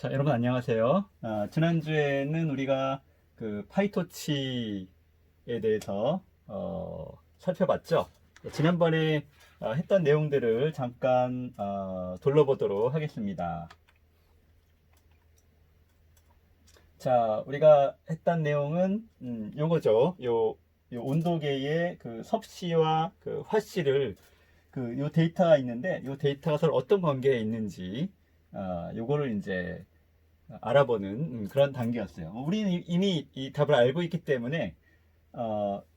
자, 여러분 안녕하세요. 지난주에는 우리가 그 파이토치에 대해서 살펴봤죠. 지난번에 했던 내용들을 잠깐 돌려보도록 하겠습니다. 자, 우리가 했던 내용은 요거죠. 요 온도계의 그 섭씨와 그 화씨를 요 데이터가 있는데 요 데이터가 서로 어떤 관계에 있는지 요거를 이제 알아보는 그런 단계였어요. 우리는 이미 이 답을 알고 있기 때문에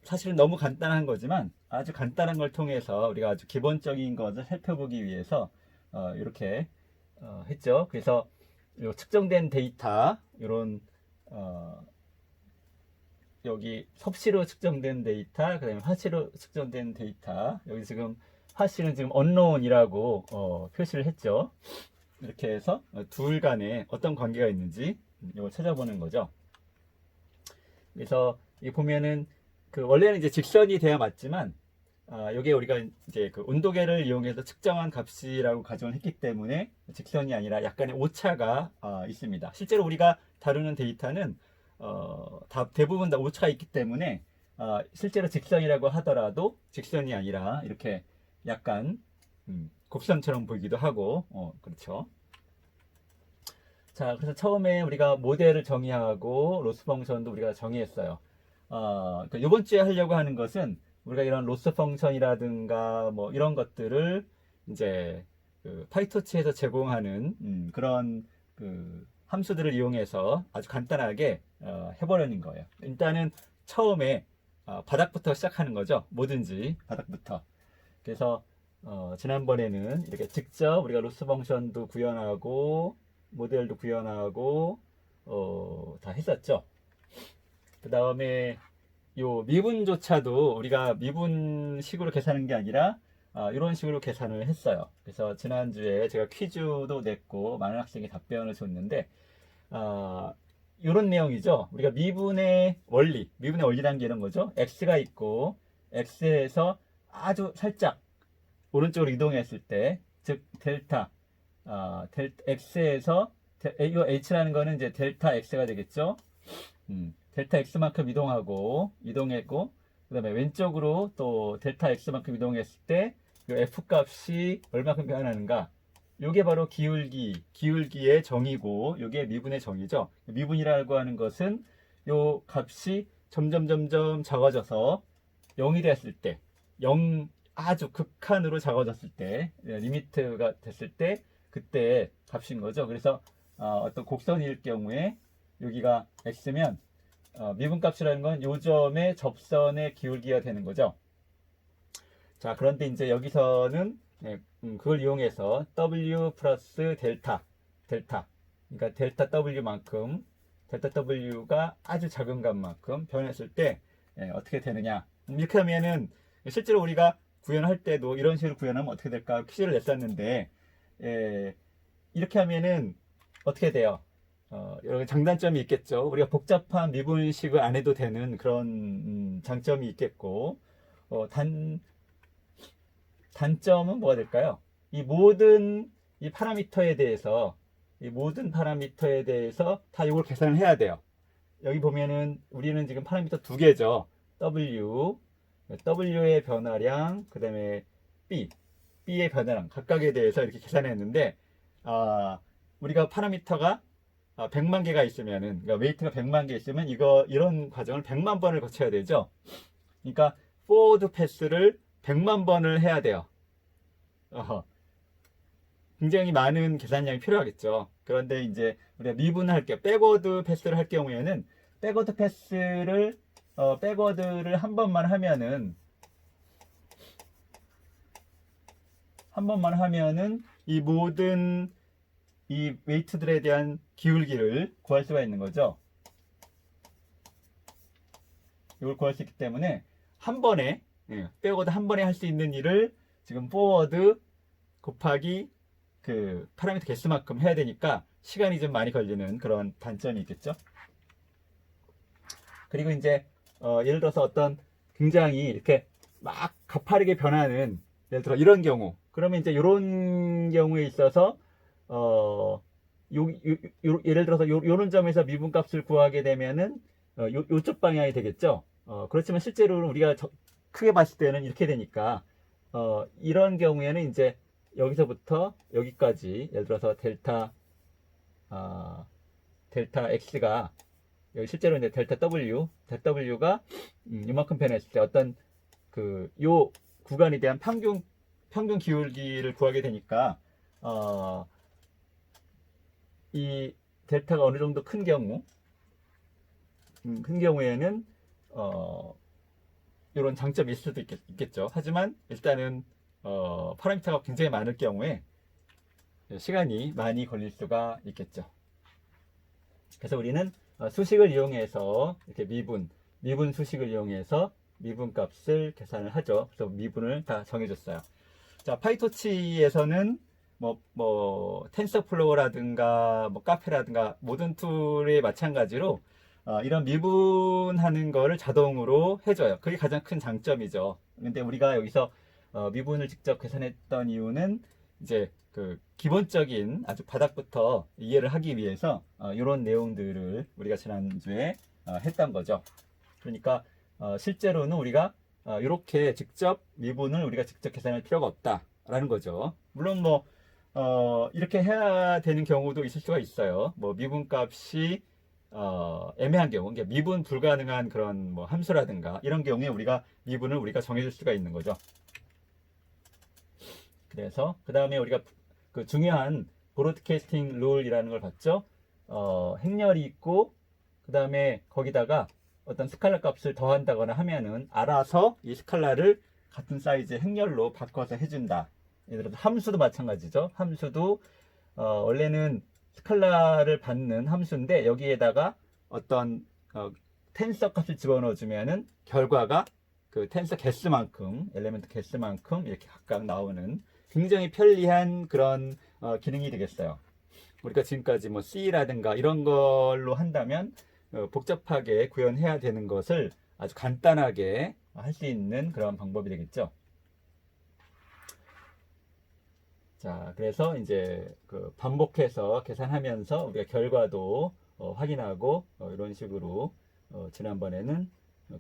사실은 너무 간단한 거지만 아주 간단한 걸 통해서 우리가 아주 기본적인 것을 살펴보기 위해서 이렇게 했죠. 그래서 요 측정된 데이터 이런 여기 섭씨로 측정된 데이터, 그다음에 화씨로 측정된 데이터. 여기 지금 화씨는 지금 unknown이라고 표시를 했죠. 이렇게 해서 둘 간에 어떤 관계가 있는지 이걸 찾아보는 거죠. 그래서 이 보면은 그 원래는 이제 직선이 돼야 맞지만 여기에 우리가 이제 그 온도계를 이용해서 측정한 값이라고 가정을 했기 때문에 직선이 아니라 약간의 오차가 있습니다. 실제로 우리가 다루는 데이터는 대부분 다 오차가 있기 때문에 실제로 직선이라고 하더라도 직선이 아니라 이렇게 약간 곡선처럼 보이기도 하고 그렇죠. 자, 그래서 처음에 우리가 모델을 정의하고 로스 펑션도 우리가 정의했어요. 그러니까 이번 주에 하려고 하는 것은 우리가 이런 로스 펑션이라든가 뭐 이런 것들을 이제 그 파이토치에서 제공하는 그런 그 함수들을 이용해서 아주 간단하게 해보려는 거예요. 일단은 처음에 바닥부터 시작하는 거죠. 뭐든지 바닥부터. 그래서 지난번에는 이렇게 직접 우리가 로스 펑션도 구현하고 모델도 구현하고 다 했었죠. 그 다음에 요 미분조차도 우리가 미분식으로 계산하는 게 아니라 이런 식으로 계산을 했어요. 그래서 지난주에 제가 퀴즈도 냈고 많은 학생이 답변을 줬는데 이런 내용이죠. 우리가 미분의 원리라는 게 이런 거죠. x가 있고 x에서 아주 살짝 오른쪽으로 이동했을 때, 즉 델타 x에서 이 h라는 거는 이제 델타 x가 되겠죠. 델타 x만큼 이동했고, 그다음에 왼쪽으로 또 델타 x만큼 이동했을 때 이 f 값이 얼마큼 변하는가? 이게 바로 기울기의 정의고, 이게 미분의 정의죠. 미분이라고 하는 것은 이 값이 점점 작아져서 0이 됐을 때, 0 아주 극한으로 작아졌을 때, 리미트가 됐을 때, 그때 값인 거죠. 그래서 어떤 곡선일 경우에 여기가 x면 미분값이라는 건 요점의 접선의 기울기가 되는 거죠. 자, 그런데 이제 여기서는 그걸 이용해서 w 플러스 델타, 그러니까 델타 w만큼, 델타 w가 아주 작은 값만큼 변했을 때 어떻게 되느냐. 이렇게 하면은 실제로 우리가 구현할 때도 이런 식으로 구현하면 어떻게 될까 퀴즈를 냈었는데 이렇게 하면은 어떻게 돼요? 여러 장단점이 있겠죠. 우리가 복잡한 미분식을 안 해도 되는 그런 장점이 있겠고 단점은 뭐가 될까요? 이 모든 파라미터에 대해서 다 이걸 계산을 해야 돼요. 여기 보면은 우리는 지금 파라미터 두 개죠. W의 변화량, 그 다음에 B의 변화량 각각에 대해서 이렇게 계산했는데 우리가 파라미터가 100만 개가 있으면은, 그러니까 웨이트가 100만 개 있으면 이런 과정을 100만 번을 거쳐야 되죠. 그러니까 포워드 패스를 100만 번을 해야 돼요. 굉장히 많은 계산량이 필요하겠죠. 그런데 이제 우리가 미분할 게 백워드 패스를 할 경우에는 백워드를 한 번만 하면은 이 모든 이 웨이트들에 대한 기울기를 구할 수가 있는 거죠. 이걸 구할 수 있기 때문에 한 번에 백워드 한 번에 할 수 있는 일을 지금 포워드 곱하기 그 파라미터 개수만큼 해야 되니까 시간이 좀 많이 걸리는 그런 단점이 있겠죠. 그리고 이제 예를 들어서 어떤 굉장히 이렇게 막 가파르게 변하는, 예를 들어 이런 경우, 그러면 이제 이런 경우에 있어서 예를 들어서 요런 점에서 미분값을 구하게 되면은 요쪽 방향이 되겠죠. 그렇지만 실제로는 우리가 크게 봤을 때는 이렇게 되니까 이런 경우에는 이제 여기서부터 여기까지 예를 들어서 델타 x가 여기 실제로 이제 델타 w가 이만큼 변했을 때 어떤 요 구간에 대한 평균 기울기를 구하게 되니까 이 델타가 어느 정도 큰 경우에는 이런 장점이 있을 수도 있겠죠. 하지만 일단은 파라미터가 굉장히 많을 경우에 시간이 많이 걸릴 수가 있겠죠. 그래서 우리는 수식을 이용해서 이렇게 미분 수식을 이용해서 미분값을 계산을 하죠. 그래서 미분을 다 정해줬어요. 자, 파이토치에서는 텐서플로우라든가 카페라든가 모든 툴에 마찬가지로 이런 미분하는 거를 자동으로 해줘요. 그게 가장 큰 장점이죠. 근데 우리가 여기서 미분을 직접 계산했던 이유는 이제 기본적인 아주 바닥부터 이해를 하기 위해서 이런 내용들을 우리가 지난주에 했던 거죠. 그러니까 실제로는 우리가 이렇게 직접 미분을 우리가 직접 계산할 필요가 없다라는 거죠. 물론 이렇게 해야 되는 경우도 있을 수가 있어요. 미분값이 애매한 경우, 그러니까 미분 불가능한 그런 함수라든가 이런 경우에 미분을 우리가 정해줄 수가 있는 거죠. 그래서 그 다음에 우리가 중요한 브로드캐스팅 룰이라는 걸 봤죠. 행렬이 있고 그 다음에 거기다가 어떤 스칼라 값을 더한다거나 하면은 알아서 이 스칼라를 같은 사이즈의 행렬로 바꿔서 해준다. 예를 들어서 함수도 마찬가지죠. 함수도 원래는 스칼라를 받는 함수인데 여기에다가 어떤 텐서 값을 집어넣어 주면은 결과가 텐서 개수만큼, 엘리멘트 개수만큼 이렇게 각각 나오는 굉장히 편리한 그런 기능이 되겠어요. 우리가 지금까지 C라든가 이런 걸로 한다면 복잡하게 구현해야 되는 것을 아주 간단하게 할 수 있는 그런 방법이 되겠죠. 자, 그래서 이제 반복해서 계산하면서 우리가 결과도 확인하고 이런 식으로 지난번에는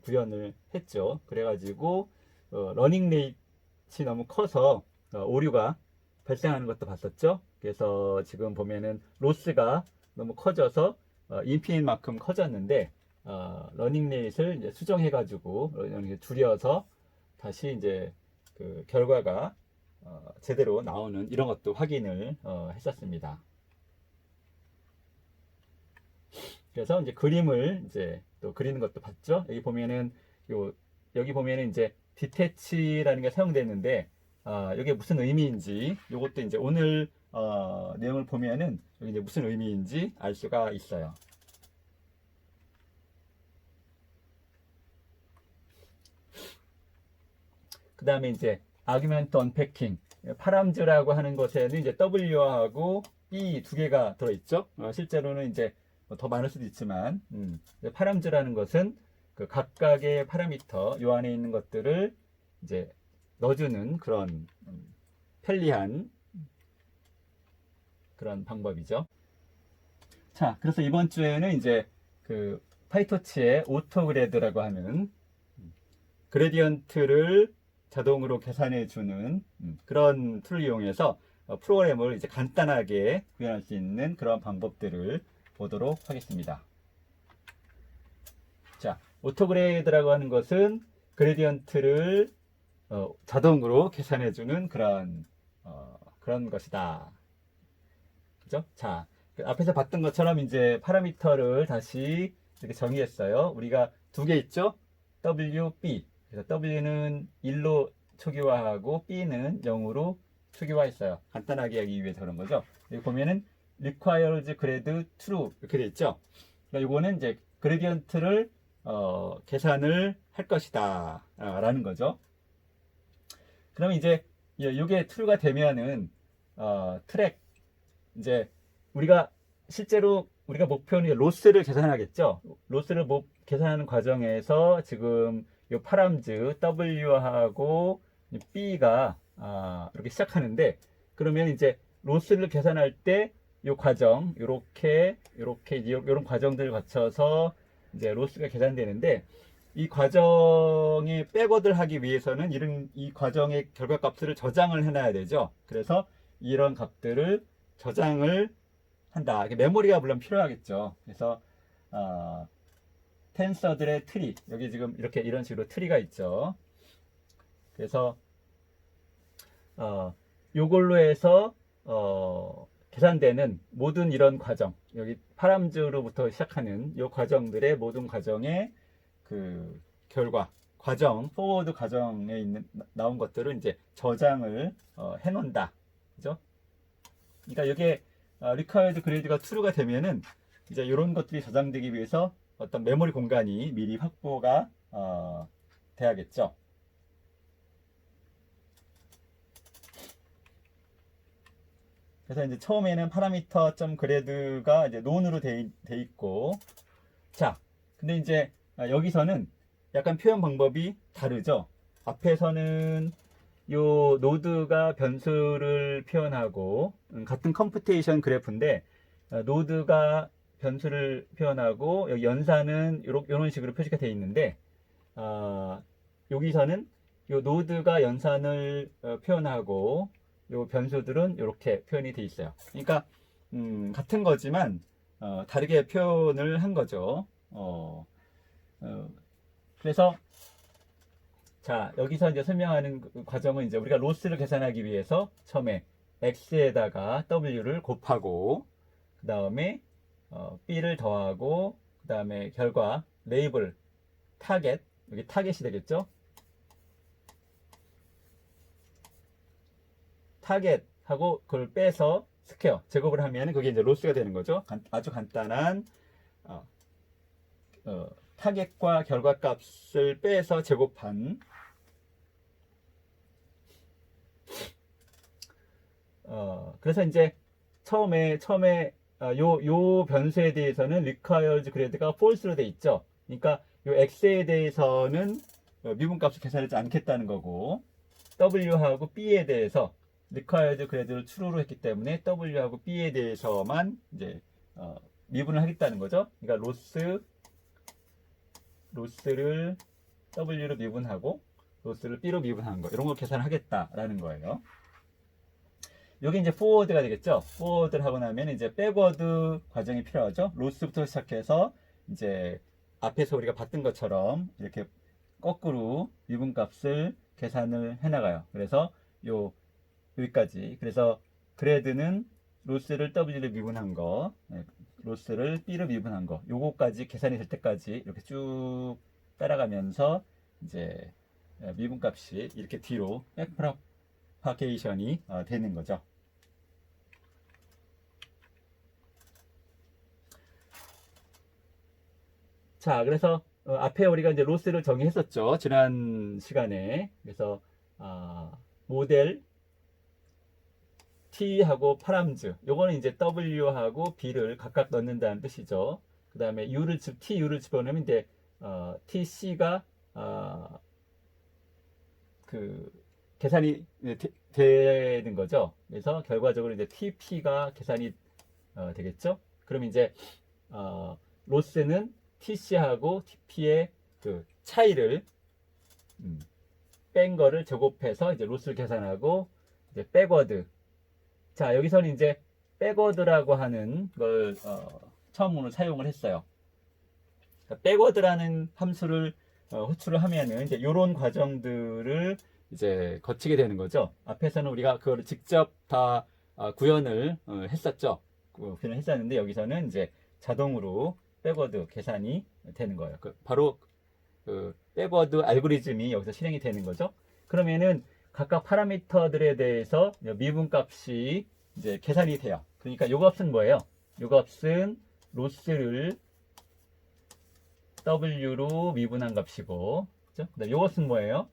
구현을 했죠. 그래가지고 러닝 레이트가 너무 커서 오류가 발생하는 것도 봤었죠. 그래서 지금 보면은 로스가 너무 커져서 인피니트만큼 커졌는데 러닝 레이트를 이제 수정해가지고 줄여서 다시 이제 결과가 제대로 나오는 이런 것도 확인을 했었습니다. 그래서 이제 그림을 이제 또 그리는 것도 봤죠. 여기 보면은 이제 디태치라는 게 사용됐는데 이게 무슨 의미인지 이것도 이제 오늘 내용을 보면은 여기 이제 무슨 의미인지 알 수가 있어요. 그 다음에 이제 아규멘트 언패킹, 파람즈라고 하는 것에는 이제 W하고 B 두 개가 들어있죠. 실제로는 이제 더 많을 수도 있지만, 파람즈라는 것은 각각의 파라미터, 요 안에 있는 것들을 이제 넣어주는 그런 편리한 그런 방법이죠. 자, 그래서 이번 주에는 이제 파이토치의 오토그레드라고 하는 그레디언트를 자동으로 계산해 주는 그런 툴을 이용해서 프로그램을 이제 간단하게 구현할 수 있는 그런 방법들을 보도록 하겠습니다. 자, 오토그레이드라고 하는 것은 그레디언트를 자동으로 계산해 주는 그런 것이다. 그죠? 자, 앞에서 봤던 것처럼 이제 파라미터를 다시 이렇게 정의했어요. 우리가 두 개 있죠? W, B. 그래서 W는 1로 초기화하고 B는 0으로 초기화했어요. 간단하게 하기 위해서 그런 거죠. 여기 보면은 requires grade true 이렇게 돼 있죠. 그러니까 이거는 이제 그레디언트를 계산을 할 것이다 라는 거죠. 그러면 이제 이게 true가 되면은 트랙 이제 실제로 우리가 목표는 로스를 계산하겠죠. 로스를 계산하는 과정에서 지금 이 파람즈 W하고 B가 이렇게 시작하는데 그러면 이제 로스를 계산할 때 요 과정, 요렇게 요런 과정들을 거쳐서 이제 로스가 계산되는데, 이 과정에 백워드를 하기 위해서는 이 과정의 결과값들을 저장을 해놔야 되죠. 그래서 이런 값들을 저장을 한다. 메모리가 물론 필요하겠죠. 그래서 텐서들의 트리, 여기 지금 이렇게 이런 식으로 트리가 있죠. 그래서 요걸로 해서 계산되는 모든 이런 과정, 여기 파람즈로부터 시작하는 요 과정들의 모든 과정의 그 결과, 과정, 포워드 과정에 나온 것들을 이제 저장을 해 놓는다. 그죠? 그러니까 이게 required grade가 true가 되면은 이제 이런 것들이 저장되기 위해서 어떤 메모리 공간이 미리 확보가 돼야겠죠. 그래서 이제 처음에는 parameter.grade가 이제 논으로 돼 있고, 자, 근데 이제 여기서는 약간 표현 방법이 다르죠. 앞에서는 요 노드가 변수를 표현하고, 같은 컴퓨테이션 그래프인데 노드가 변수를 표현하고 여기 연산은 이런 식으로 표시가 되어 있는데, 여기서는 요 노드가 연산을 표현하고 요 변수들은 이렇게 표현이 되어 있어요. 그러니까 같은 거지만 다르게 표현을 한 거죠. 그래서 자, 여기서 이제 설명하는 과정은 이제 우리가 로스를 계산하기 위해서 처음에 x에다가 w를 곱하고, 그 다음에 b를 더하고, 그 다음에 결과 레이블 타겟, 여기 타겟이 되겠죠. 타겟하고 그걸 빼서 스퀘어 제곱을 하면 그게 이제 로스가 되는 거죠. 아주 간단한 타겟과 결과값을 빼서 제곱한 그래서 이제 처음에 요 변수에 대해서는 required grade가 false로 돼 있죠. 그러니까 요 x에 대해서는 미분값을 계산하지 않겠다는 거고, w하고 b에 대해서 required grade를 true로 했기 때문에 w하고 b에 대해서만 이제 미분을 하겠다는 거죠. 그러니까 로스를 w로 미분하고 로스를 b로 미분하는 거, 이런 걸 계산하겠다라는 거예요. 여기 이제 포워드가 되겠죠. 포워드를 하고 나면 이제 백워드 과정이 필요하죠. 로스부터 시작해서 이제 앞에서 우리가 봤던 것처럼 이렇게 거꾸로 미분값을 계산을 해 나가요. 그래서 여기까지. 그래서 그레드는 로스를 w로 미분한 거, 로스를 b로 미분한 거, 요거까지 계산이 될 때까지 이렇게 쭉 따라가면서 이제 미분값이 이렇게 뒤로 백프로파게이션이 되는 거죠. 자, 그래서 앞에 우리가 이제 로스를 정의했었죠. 지난 시간에. 그래서 모델 T하고 파람즈, 요거는 이제 W하고 B를 각각 넣는다는 뜻이죠. 그 다음에 TU를 집어넣으면 이제 TC가 그 계산이 되는 거죠. 그래서 결과적으로 이제 TP가 계산이 되겠죠. 그럼 이제 로스는 TC하고 TP의 그 차이를 뺀 거를 제곱해서 이제 로스를 계산하고, 이제 백워드. 자, 여기서는 이제 백워드라고 하는 걸 처음으로 사용을 했어요. 백워드라는 함수를 호출을 하면은 이제 이런 과정들을 이제 거치게 되는 거죠. 앞에서는 우리가 그거를 직접 다 구현을 했었죠. 구현을 했었는데 여기서는 이제 자동으로 백워드 계산이 되는 거예요. 바로 그 백워드 알고리즘이 여기서 실행이 되는 거죠. 그러면은 각각 파라미터들에 대해서 미분값이 이제 계산이 돼요. 그러니까 요 값은 뭐예요? 요 값은 로스를 w로 미분한 값이고, 그죠? 그다음 요것은 뭐예요?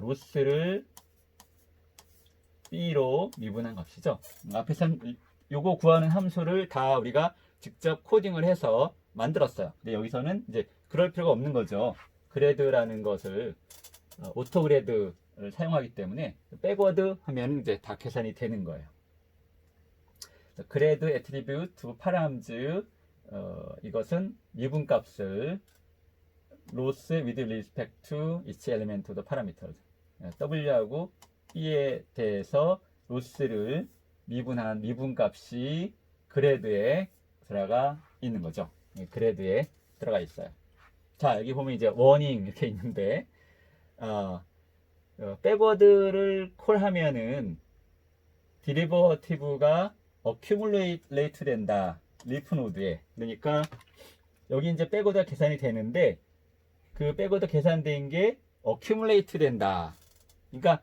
로스를 b로 미분한 값이죠. 앞에서는 요거 구하는 함수를 다 우리가 직접 코딩을 해서 만들었어요. 근데 여기서는 이제 그럴 필요가 없는 거죠. 그레드라는 것을 오토 그레드를 사용하기 때문에 백워드 하면 이제 다 계산이 되는 거예요. 그래드 애트리뷰트 파람즈 이것은 미분값을 loss with respect to each element of the parameters. W하고 B에 대해서 로스를 미분한 미분값이 그래드에 들어가 있는 거죠. 그래드에 들어가 있어요. 자, 여기 보면 이제 워닝 이렇게 있는데 백워드를 콜하면은 디리버티브가 어큐뮬레이트 된다. 리프 노드에. 그러니까 여기 이제 백워드가 계산이 되는데 그 백워드 계산된 게 어큐뮬레이트 된다. 그러니까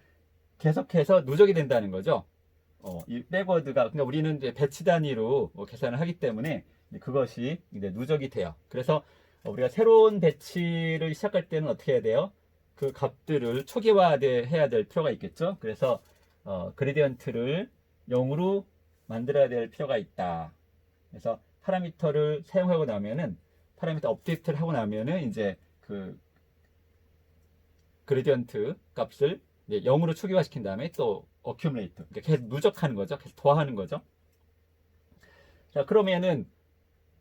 계속해서 누적이 된다는 거죠. 이 백워드가, 그러니까 우리는 이제 배치 단위로 계산을 하기 때문에 그것이 이제 누적이 돼요. 그래서 우리가 새로운 배치를 시작할 때는 어떻게 해야 돼요? 그 값들을 초기화해야 될 필요가 있겠죠. 그래서 그레디언트를 0으로 만들어야 될 필요가 있다. 그래서 파라미터를 사용하고 나면은 파라미터 업데이트를 하고 나면은 이제 그 그레디언트 값을 이제 0으로 초기화시킨 다음에 또 어큐뮬레이트, 그러니까 계속 누적하는 거죠. 계속 더하는 거죠. 자, 그러면은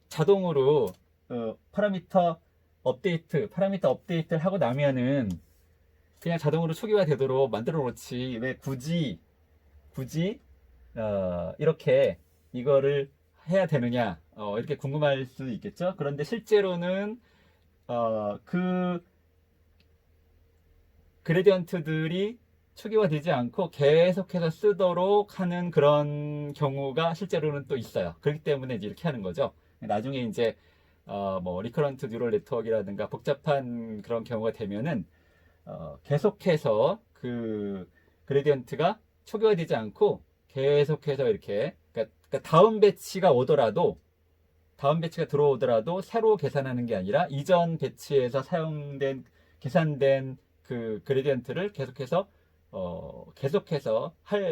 자동으로 파라미터 업데이트를 하고 나면은 그냥 자동으로 초기화 되도록 만들어 놓지 왜 굳이 이렇게 이거를 해야 되느냐 이렇게 궁금할 수 있겠죠. 그런데 실제로는 그 그레디언트들이 초기화되지 않고 계속해서 쓰도록 하는 그런 경우가 실제로는 또 있어요. 그렇기 때문에 이제 이렇게 하는 거죠. 나중에 이제 뭐 리커런트 뉴럴 네트워크라든가 복잡한 그런 경우가 되면은 계속해서 그 그레디언트가 초기화되지 않고 계속해서 이렇게 그러니까 다음 배치가 들어오더라도 새로 계산하는 게 아니라 이전 배치에서 계산된 그 그레디언트를 계속해서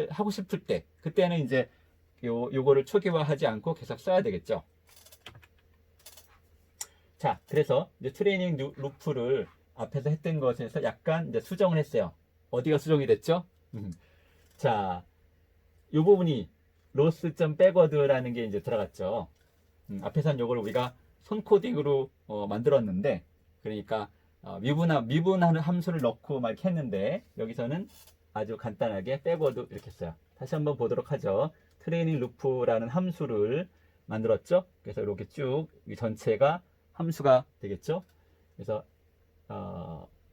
하고 싶을 때 그때는 이제 요거를 초기화하지 않고 계속 써야 되겠죠. 자, 그래서 이제 트레이닝 루프를 앞에서 했던 것에서 약간 이제 수정을 했어요. 어디가 수정이 됐죠? 자, 요 부분이 loss.backward라는 게 이제 들어갔죠. 앞에선 요걸 우리가 손 코딩으로 만들었는데, 그러니까 미분하는 함수를 넣고 막 이렇게 했는데, 여기서는 아주 간단하게 backward 이렇게 했어요. 다시 한번 보도록 하죠. 트레이닝 루프라는 함수를 만들었죠. 그래서 이렇게 쭉 이 전체가 함수가 되겠죠. 그래서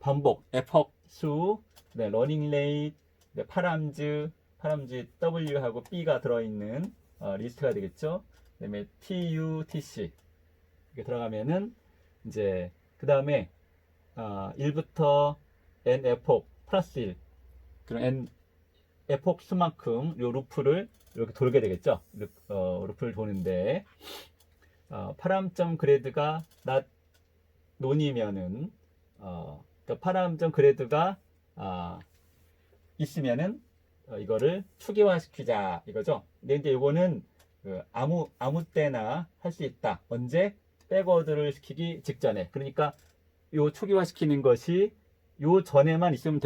반복, 에폭 수, 네, 러닝 레이트, 네, 파람즈 W하고 B가 들어있는 리스트가 되겠죠. 그 다음에 TU, TC 이렇게 들어가면은 이제 그 다음에 1부터 N 에폭 플러스 1 그런 N 에폭 수만큼 요 루프를 이렇게 돌게 되겠죠. 루프를 도는데 파람점 그레드가 논이면은 그러니까 파람점 그레드가 있으면은 이거를 초기화시키자 이거죠. 근데 이제 이거는 아무 때나 할 수 있다. 언제? 백워드를 시키기 직전에. 그러니까 요 초기화시키는 것이 요 전에만 있으면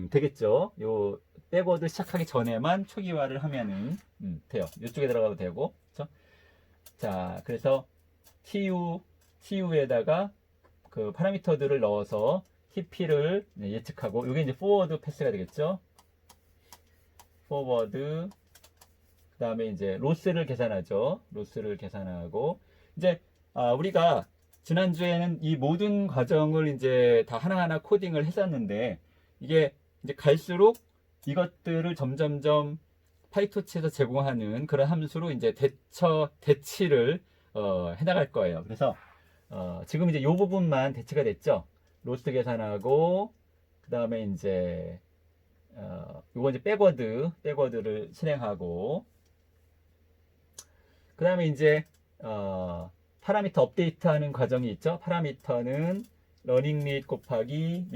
되겠죠. 요 백워드 시작하기 전에만 초기화를 하면은 돼요. 이쪽에 들어가도 되고. 그렇죠? 자, 그래서 TU에다가 그 파라미터들을 넣어서 TP를 예측하고, 이게 이제 포워드 패스가 되겠죠. 포워드, 그 다음에 이제 로스를 계산하죠. 로스를 계산하고, 이제 우리가 지난주에는 이 모든 과정을 이제 다 하나하나 코딩을 했었는데, 이게 이제 갈수록 이것들을 점점점 파이토치에서 제공하는 그런 함수로 이제 대치를 해나갈 거예요. 그래서 지금 이제 이 부분만 대치가 됐죠. 로스 계산하고 그 다음에 이제 요거 이제 백워드를 실행하고 그 다음에 이제 파라미터 업데이트하는 과정이 있죠. 파라미터는 러닝 레이트 곱하기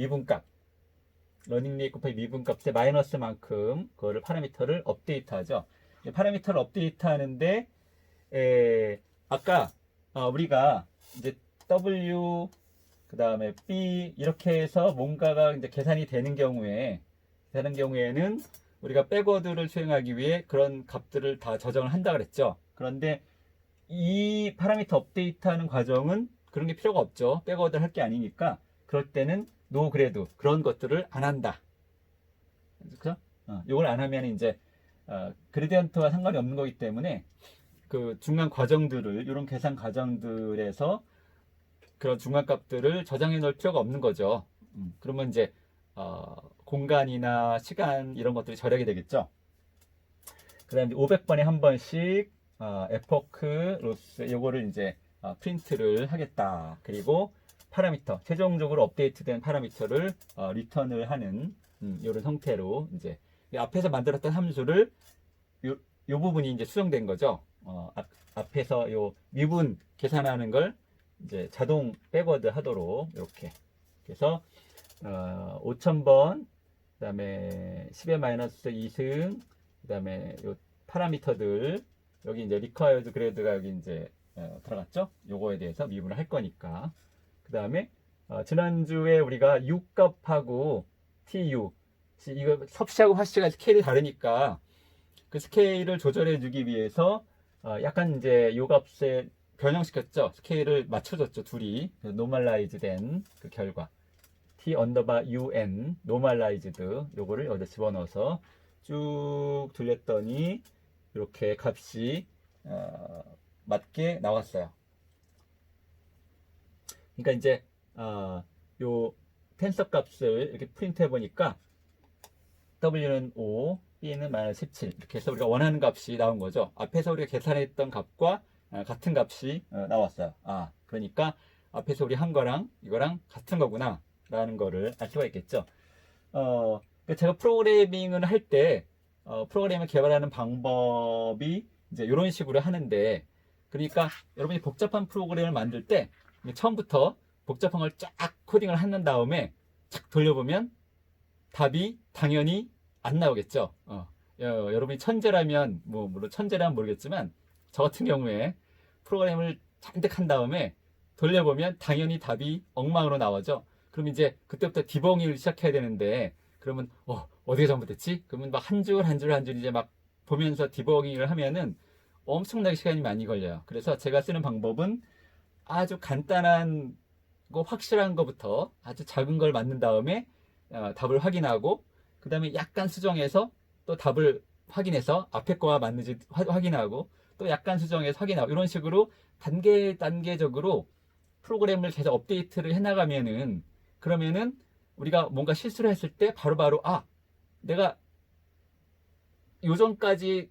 미분값의 마이너스만큼 그거를 파라미터를 업데이트하죠. 파라미터를 업데이트하는데 아까 우리가 이제 W 그 다음에 B 이렇게 해서 뭔가가 이제 계산이 되는 경우에는 우리가 백워드를 수행하기 위해 그런 값들을 다 저장을 한다 그랬죠. 그런데 이 파라미터 업데이트하는 과정은 그런 게 필요가 없죠. 백워드를 할 게 아니니까. 그럴 때는 노 그래도 그런 것들을 안 한다. 그죠? 이걸 안 하면 이제 그레디언트와 상관이 없는 거기 때문에 그 중간 과정들을 이런 계산 과정들에서 그런 중간 값들을 저장해 놓을 필요가 없는 거죠. 그러면 이제 공간이나 시간 이런 것들이 절약이 되겠죠. 그 다음에 500번에 한 번씩 에포크 로스 요거를 이제 프린트를 하겠다. 그리고 파라미터 최종적으로 업데이트된 파라미터를 리턴을 하는 이런 형태로 이제 앞에서 만들었던 함수를 요 부분이 이제 수정된 거죠. 앞에서 요 미분 계산하는 걸 이제 자동 백워드 하도록 이렇게. 그래서 5000번, 그 다음에 10의 마이너스 2승, 그 다음에 요 파라미터들, 여기 이제 required grade가 여기 이제 들어갔죠? 요거에 대해서 미분을 할 거니까. 그 다음에 지난주에 우리가 U 값하고 TU, 이거 섭씨하고 화씨가 스케일이 다르니까 그 스케일을 조절해 주기 위해서 약간 이제 요 값에 변형시켰죠. 스케일을 맞춰줬죠. 둘이. 노멀라이즈 된 그 결과. T 언더바 UN 노멀라이즈드 요거를 여기다 집어넣어서 쭉 돌렸더니 이렇게 값이 맞게 나왔어요. 그러니까 이제 요 텐서 값을 이렇게 프린트 해보니까 W는 5, B는 마이너스 17 이렇게 해서 우리가 원하는 값이 나온 거죠. 앞에서 우리가 계산했던 값과 같은 값이 나왔어요. 그러니까 앞에서 우리 한 거랑 이거랑 같은 거구나 라는 거를 알 수가 있겠죠. 제가 프로그래밍을 할 때 프로그램을 개발하는 방법이 이제 이런 식으로 하는데, 그러니까 여러분이 복잡한 프로그램을 만들 때 처음부터 복잡한 걸 쫙 코딩을 한 다음에 착 돌려보면 답이 당연히 안 나오겠죠. 여러분이 천재라면 물론 천재라면 모르겠지만 저 같은 경우에 프로그램을 잔뜩 한 다음에 돌려보면 당연히 답이 엉망으로 나오죠. 그럼 이제 그때부터 디버깅을 시작해야 되는데, 그러면 어디가 잘못됐지? 그러면 막 한 줄 한 줄 한 줄 이제 막 보면서 디버깅을 하면은 엄청나게 시간이 많이 걸려요. 그래서 제가 쓰는 방법은 아주 간단한 거 확실한 거부터 아주 작은 걸 만든 다음에 답을 확인하고, 그 다음에 약간 수정해서 또 답을 확인해서 앞에 거와 맞는지 확인하고, 또 약간 수정해서 확인하고, 이런 식으로 단계적으로 프로그램을 계속 업데이트를 해나가면은, 그러면은 우리가 뭔가 실수를 했을 때 바로바로 내가 요전까지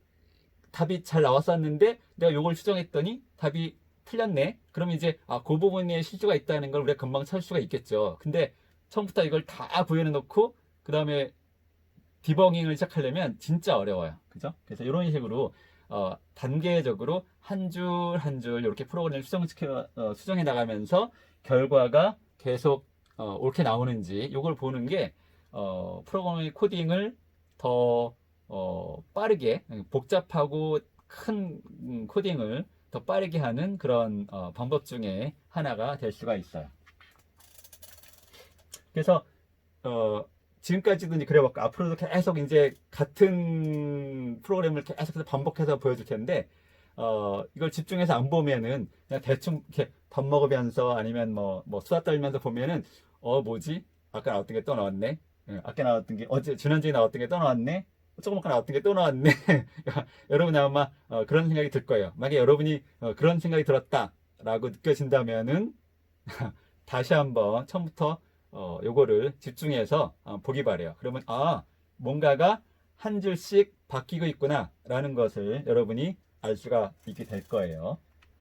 답이 잘 나왔었는데 내가 요걸 수정했더니 답이 틀렸네. 그러면 이제 그 부분에 실수가 있다는 걸 우리가 금방 찾을 수가 있겠죠. 근데 처음부터 이걸 다 구현해 놓고 그 다음에 디버깅을 시작하려면 진짜 어려워요. 그죠? 그래서 이런 식으로 단계적으로 한 줄 한 줄 이렇게 프로그램을 수정해 나가면서 결과가 계속 옳게 나오는지 이걸 보는 게 프로그래밍 코딩을 더 빠르게, 복잡하고 큰 코딩을 더 빠르게 하는 그런 방법 중에 하나가 될 수가 있어요. 그래서 지금까지도 이제 그래왔고 앞으로도 계속 이제 같은 프로그램을 계속해서 반복해서 보여줄 텐데, 이걸 집중해서 안 보면은 그냥 대충 이렇게 밥 먹으면서 아니면 뭐 수다 떨면서 보면은 뭐지? 아까 나왔던 게 또 나왔네. 아까 나왔던 게 지난주에 나왔던 게 또 나왔네. 조금 아까 나왔던 게 또 나왔네. 여러분 아마 그런 생각이 들 거예요. 만약에 여러분이 그런 생각이 들었다라고 느껴진다면은 다시 한번 처음부터 요거를 집중해서 보기 바래요. 그러면 뭔가가 한 줄씩 바뀌고 있구나 라는 것을 여러분이 알 수가 있게 될 거예요.